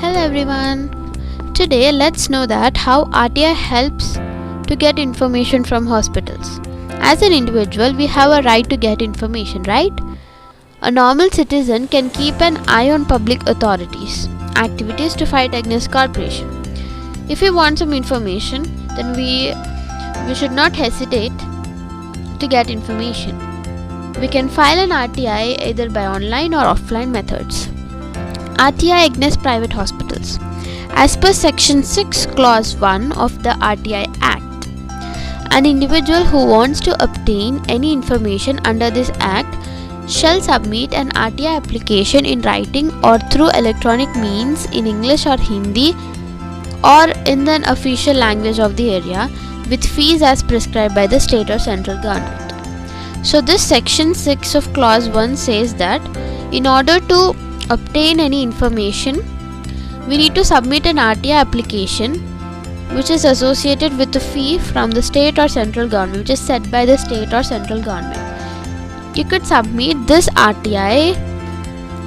Hello everyone. Today let's know that how RTI helps to get information from hospitals. As an individual, we have a right to get information, right? A normal citizen can keep an eye on public authorities' activities to fight against corruption. If we want some information, then we should not hesitate to get information. We can file an RTI either by online or offline methods. RTI against private hospitals. As per Section 6 Clause 1 of the RTI ACT, an individual who wants to obtain any information under this Act shall submit an RTI application in writing or through electronic means in English or Hindi or in the official language of the area with fees as prescribed by the state or central government. So this Section 6 of Clause 1 says that in order to obtain any information, we need to submit an RTI application which is associated with a fee from the state or central government, which is set by the state or central government. You could submit this RTI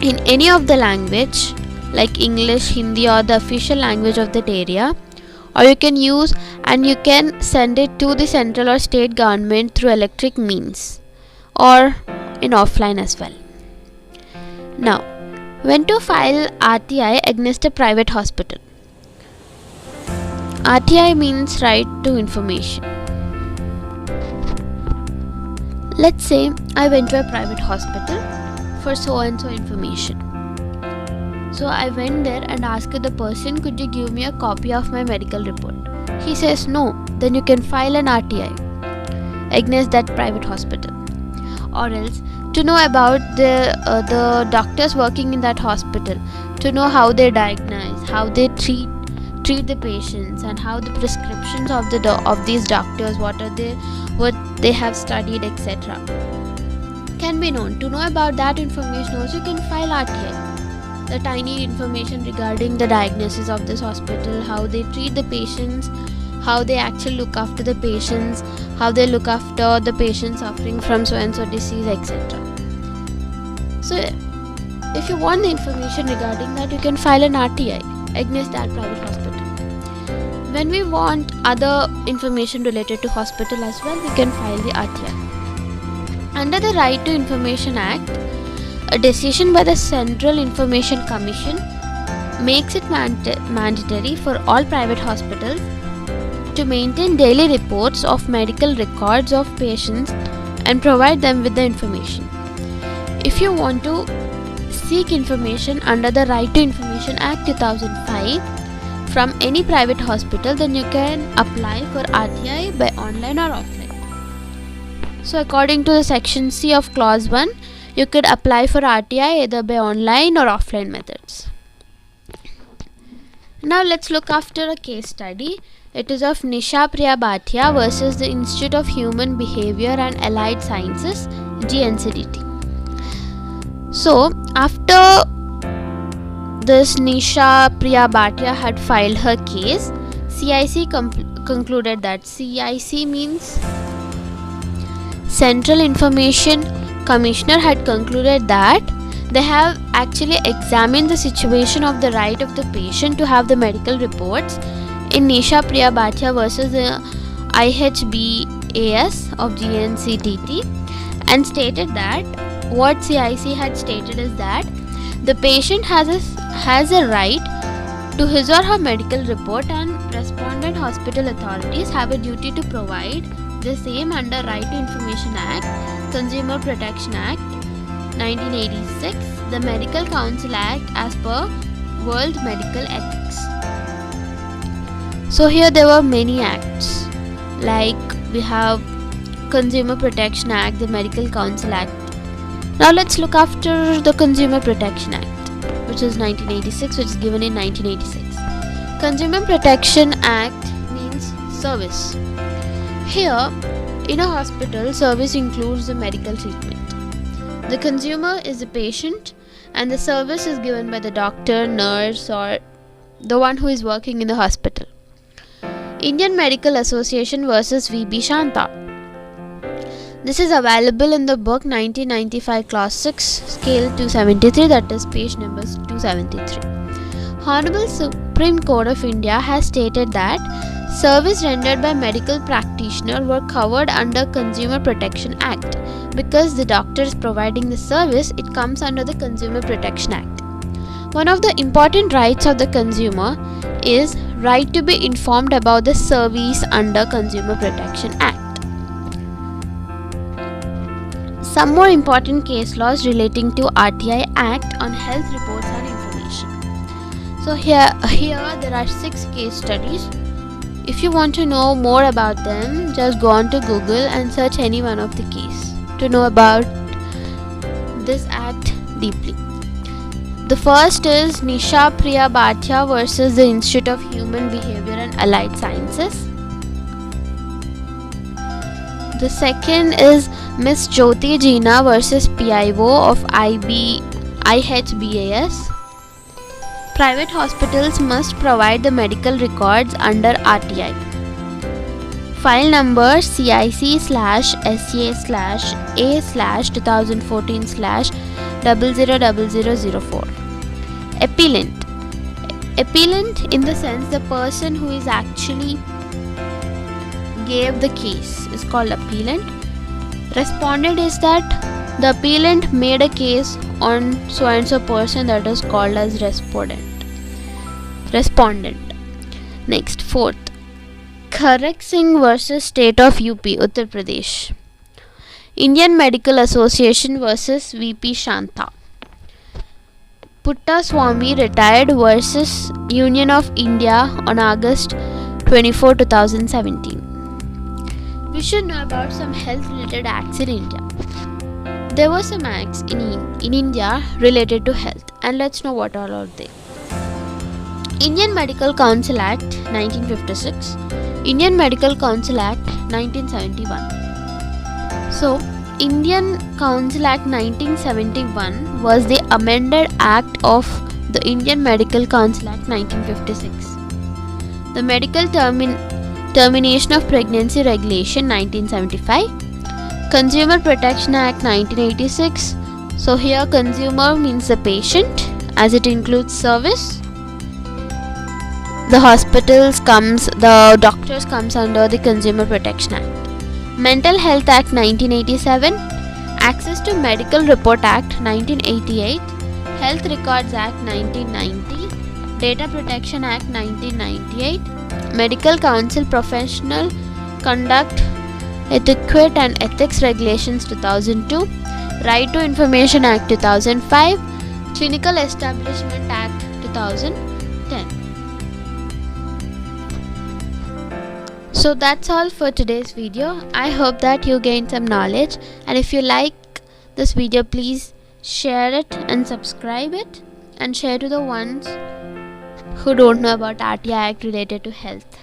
in any of the language like English, Hindi or the official language of that area, or you can use and you can send it to the central or state government through electric means or in offline as well. Now, when to file RTI against a private hospital? RTI means right to information. Let's say I went to a private hospital for so and so information. So I went there and asked the person, could you give me a copy of my medical report? He says no. Then you can file an RTI against that private hospital. Or else, to know about the doctors working in that hospital, to know how they diagnose, how they treat the patients, and how the prescriptions of these doctors, what they have studied, etc., can be known. To know about that information also, you can file RTI. The tiny information regarding the diagnosis of this hospital, how they treat the patients, how they actually look after the patients, how they look after the patients suffering from so and so disease, etc. So if you want the information regarding that, you can file an RTI against that private hospital. When we want other information related to hospital as well, we can file the RTI. Under the Right to Information Act, a decision by the Central Information Commission makes it mandatory for all private hospitals to maintain daily reports of medical records of patients and provide them with the information. If you want to seek information under the Right to Information Act 2005 from any private hospital, then you can apply for RTI by online or offline. So according to the Section C of Clause 1, you could apply for RTI either by online or offline methods. Now let's look after a case study. It is of Nisha Priya Bhatia versus the Institute of Human Behavior and Allied Sciences, GNCDT. So, after this Nisha Priya Bhatia had filed her case, CIC concluded that CIC means Central Information Commissioner had concluded that they have actually examined the situation of the right of the patient to have the medical reports in Nisha Priya Bhatia versus the IHBAS of GNCDT and stated that what CIC had stated is that the patient has a right to his or her medical report and respondent hospital authorities have a duty to provide the same under Right to Information Act, Consumer Protection Act 1986, the Medical Council Act as per World Medical Ethics. So here there were many acts, like we have Consumer Protection Act, the Medical Council Act. Now let's look after the Consumer Protection Act, which is 1986, which is given in 1986. Consumer Protection Act means service. Here, in a hospital, service includes the medical treatment. The consumer is the patient and the service is given by the doctor, nurse or the one who is working in the hospital. Indian Medical Association versus VB Shanta. This is available in the book 1995 Class 6 Scale 273, that is page number 273. Honorable Supreme Court of India has stated that service rendered by medical practitioner were covered under Consumer Protection Act. Because the doctor is providing the service, it comes under the Consumer Protection Act. One of the important rights of the consumer is right to be informed about the service under Consumer Protection Act. Some more important case laws relating to RTI Act on health reports and information. So here there are 6 case studies. If you want to know more about them, just go on to Google and search any one of the case to know about this act deeply. The first is Nisha Priya Bhatia versus the Institute of Human Behavior and Allied Sciences. The second is Miss Jyoti Jeena versus PIO of IHBAS. Private hospitals must provide the medical records under RTI. File number CIC/SCA/A/2014/000004. Appellant. Appellant in the sense the person who is actually gave the case is called appellant. Respondent is that the appellant made a case on so and so person, that is called as respondent. Next, fourth, Kharak Singh versus State of UP, Uttar Pradesh. Indian Medical Association versus VP Shanta. Putta Swami retired versus Union of India on August 24, 2017. We should know about some health related acts in India. There were some acts in India related to health, and let's know what all are they. Indian Medical Council Act 1956, Indian Medical Council Act 1971. So, Indian Council Act 1971 was the amended act of the Indian Medical Council Act 1956. The Medical Termination of Pregnancy Regulation 1975. Consumer Protection Act 1986. So here consumer means the patient, as it includes service. The doctors comes under the Consumer Protection Act. Mental Health Act 1987. Access to Medical Report Act 1988. Health Records Act 1990. Data Protection Act 1998. Medical Council Professional Conduct Etiquette and Ethics Regulations 2002. Right to Information Act 2005. Clinical Establishment Act 2010. So that's all for today's video. I hope that you gained some knowledge, and if you like this video, please share it and subscribe it, and share to the ones who don't know about RTI Act related to health.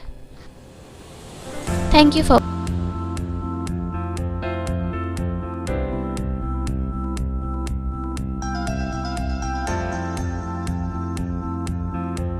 Thank you for